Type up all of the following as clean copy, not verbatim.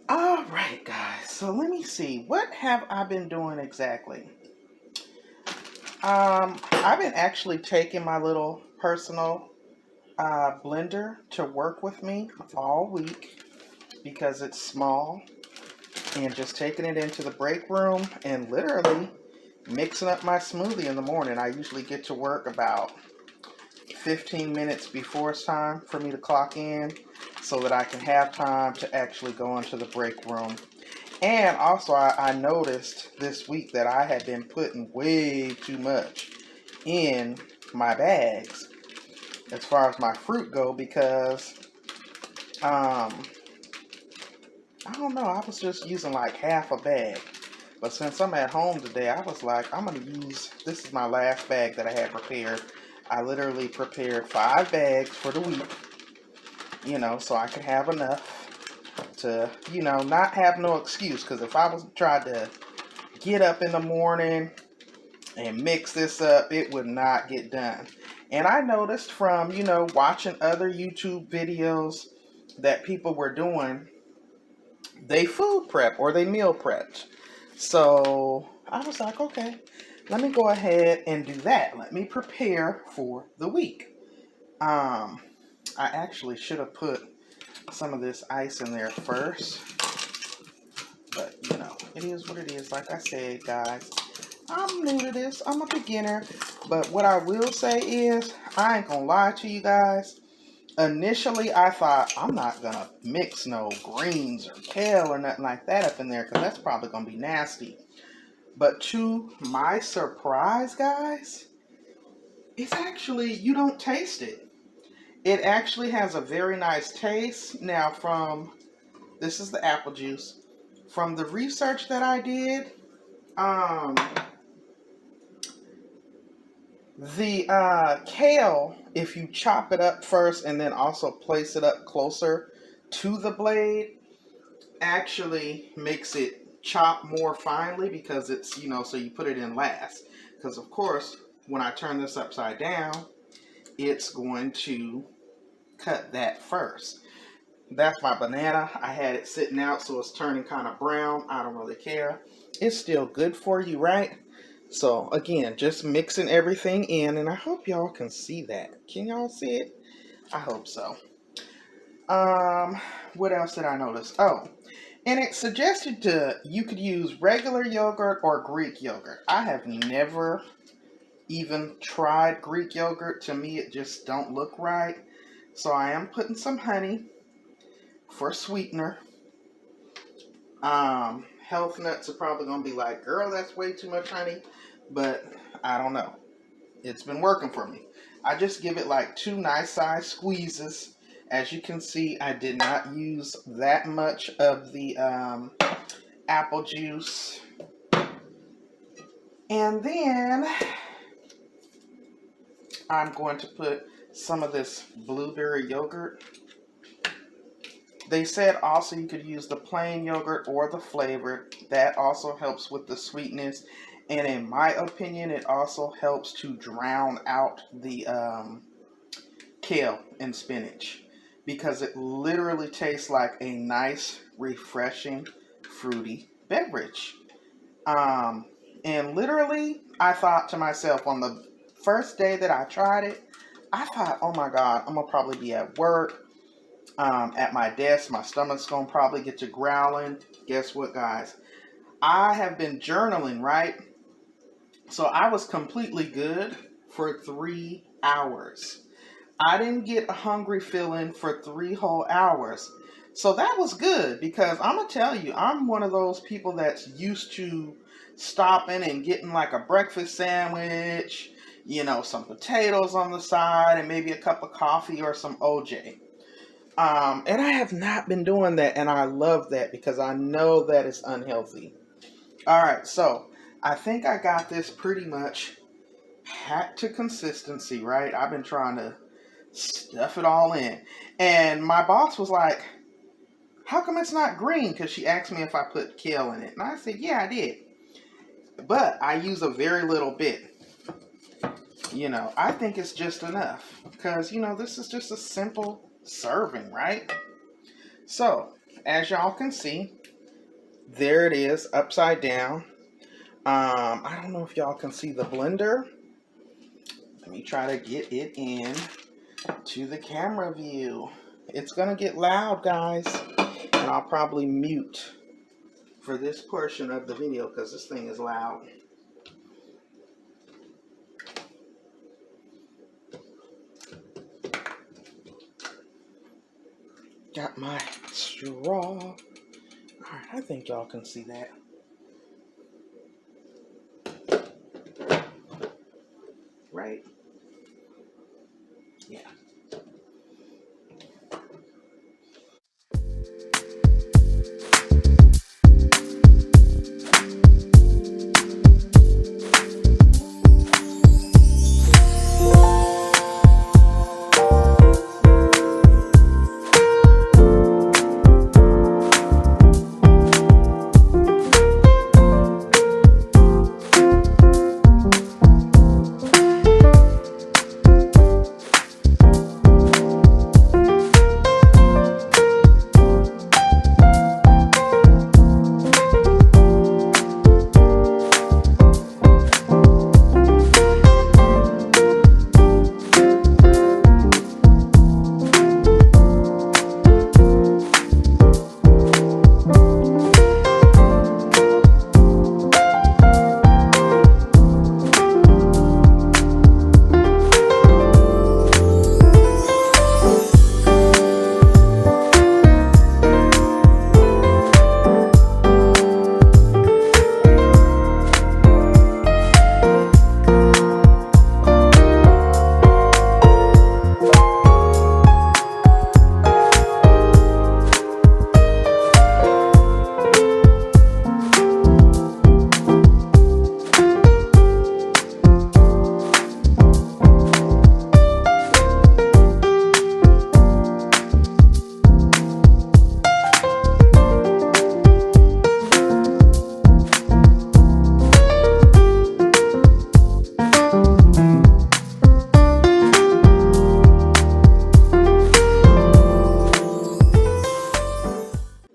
All right, guys. So let me see. What have I been doing exactly? I've been actually taking my little personal blender to work with me all week because it's small, and just taking it into the break room and literally mixing up my smoothie in the morning. I usually get to work about 15 minutes before it's time for me to clock in so that I can have time to actually go into the break room. And also, I noticed this week that I had been putting way too much in my bags as far as my fruit go because I don't know, I was just using like half a bag. But since I'm at home today, I was like, I'm going to use, this is my last bag that I had prepared. I literally prepared 5 bags for the week, so I could have enough to, not have no excuse. Because if I was tried to get up in the morning and mix this up, it would not get done. And I noticed from, watching other YouTube videos that people were doing, they food prep or they meal prepped. So I was like, okay, let me go ahead and do that. Let me prepare for the week. I actually should have put some of this ice in there first. But, it is what it is. Like I said, guys, I'm new to this. I'm a beginner. But what I will say is, I ain't gonna lie to you guys. Initially, I thought, I'm not going to mix no greens or kale or nothing like that up in there because that's probably going to be nasty. But to my surprise, guys, it's actually, you don't taste it. It actually has a very nice taste. Now, this is the apple juice. From the research that I did, the kale, if you chop it up first and then also place it up closer to the blade, actually makes it chop more finely because it's, so you put it in last. Because, of course, when I turn this upside down, it's going to cut that first. That's my banana. I had it sitting out, so it's turning kind of brown. I don't really care. It's still good for you, right? So, again, just mixing everything in, and I hope y'all can see that. Can y'all see it? I hope so. What else did I notice? Oh, and it suggested you could use regular yogurt or Greek yogurt. I have never even tried Greek yogurt. To me, it just don't look right. So I am putting some honey for sweetener. Health nuts are probably going to be like, girl, that's way too much honey. But I don't know. It's been working for me. I just give it like 2 nice size squeezes. As you can see, I did not use that much of the apple juice. And then I'm going to put some of this blueberry yogurt. They said also you could use the plain yogurt or the flavored. That also helps with the sweetness. And in my opinion, it also helps to drown out the kale and spinach, because it literally tastes like a nice, refreshing, fruity beverage. And literally, I thought to myself on the first day that I tried it, I thought, oh my God, I'm going to probably be at work, at my desk. My stomach's going to probably get to growling. Guess what, guys? I have been journaling, right? So I was completely good for 3 hours. I didn't get a hungry feeling for 3 whole hours. So that was good, because I'm going to tell you, I'm one of those people that's used to stopping and getting like a breakfast sandwich, some potatoes on the side, and maybe a cup of coffee or some OJ. And I have not been doing that, and I love that because I know that it's unhealthy. All right, so I think I got this pretty much packed to consistency, right? I've been trying to stuff it all in. And my boss was like, how come it's not green? Because she asked me if I put kale in it. And I said, yeah, I did. But I use a very little bit. I think it's just enough because, this is just a simple serving, right? So, as y'all can see, there it is upside down. I don't know if y'all can see the blender. Let me try to get it in to the camera view. It's gonna get loud, guys, and I'll probably mute for this portion of the video because this thing is loud. Got my straw. Alright, I think y'all can see that. Right? Yeah.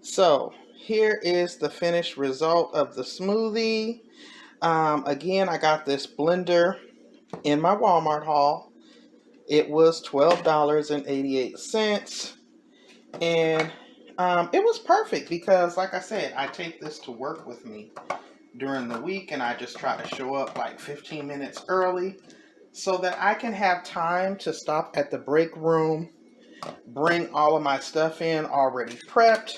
So here is the finished result of the smoothie. Again, I got this blender in my Walmart haul. It was $12.88. And it was perfect because, like I said, I take this to work with me during the week and I just try to show up like 15 minutes early so that I can have time to stop at the break room, bring all of my stuff in already prepped.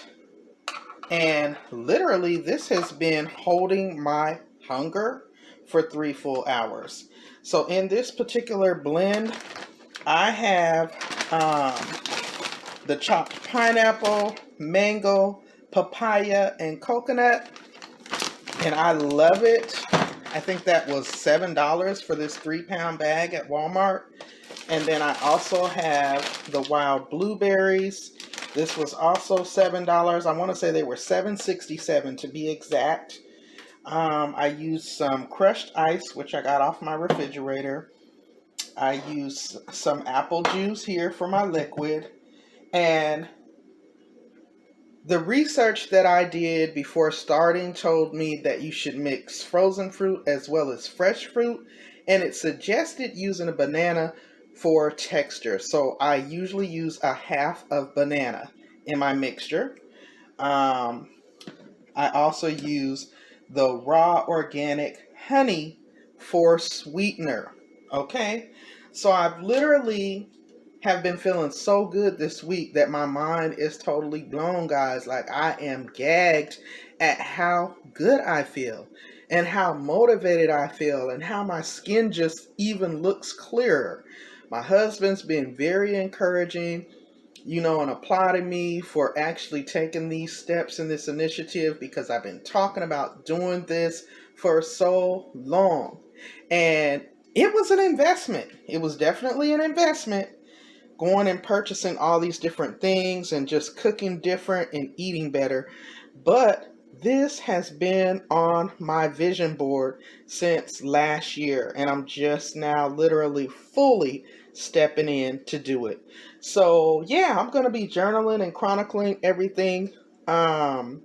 And literally, this has been holding my hunger for 3 full hours. So in this particular blend, I have the chopped pineapple, mango, papaya, and coconut. And I love it. I think that was $7 for this 3-pound bag at Walmart. And then I also have the wild blueberries. This was also $7. I want to say they were $7.67 to be exact. I used some crushed ice, which I got off my refrigerator. I used some apple juice here for my liquid. And the research that I did before starting told me that you should mix frozen fruit as well as fresh fruit. And it suggested using a banana for texture. So I usually use a half of banana in my mixture. I also use the raw organic honey for sweetener. Okay, so I've literally have been feeling so good this week that my mind is totally blown, guys. Like, I am gagged at how good I feel and how motivated I feel and how my skin just even looks clearer. My husband's been very encouraging, and applauding me for actually taking these steps in this initiative because I've been talking about doing this for so long. And it was an investment. It was definitely an investment, going and purchasing all these different things and just cooking different and eating better. But This has been on my vision board since last year, and I'm just now literally fully stepping in to do it. So yeah, I'm going to be journaling and chronicling everything. I'm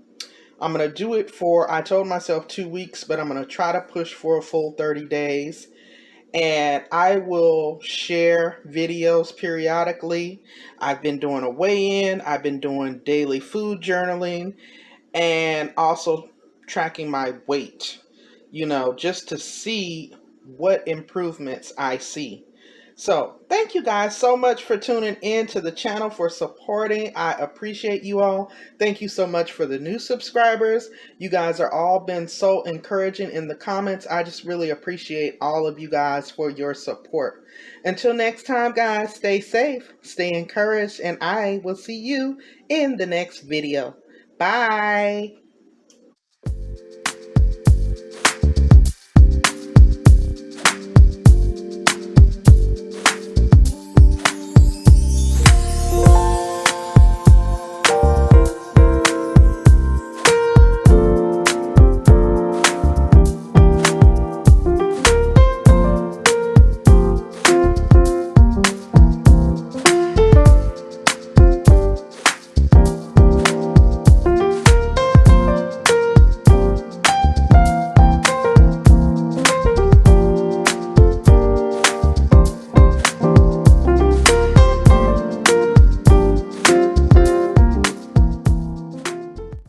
going to do it for, I told myself 2 weeks, but I'm going to try to push for a full 30 days. And I will share videos periodically. I've been doing a weigh-in, I've been doing daily food journaling, and also tracking my weight, just to see what improvements I see. So thank you guys so much for tuning in to the channel, for supporting. I appreciate you all. Thank you so much for the new subscribers. You guys are all been so encouraging in the comments. I just really appreciate all of you guys for your support. Until next time, guys, stay safe, stay encouraged, and I will see you in the next video. Bye.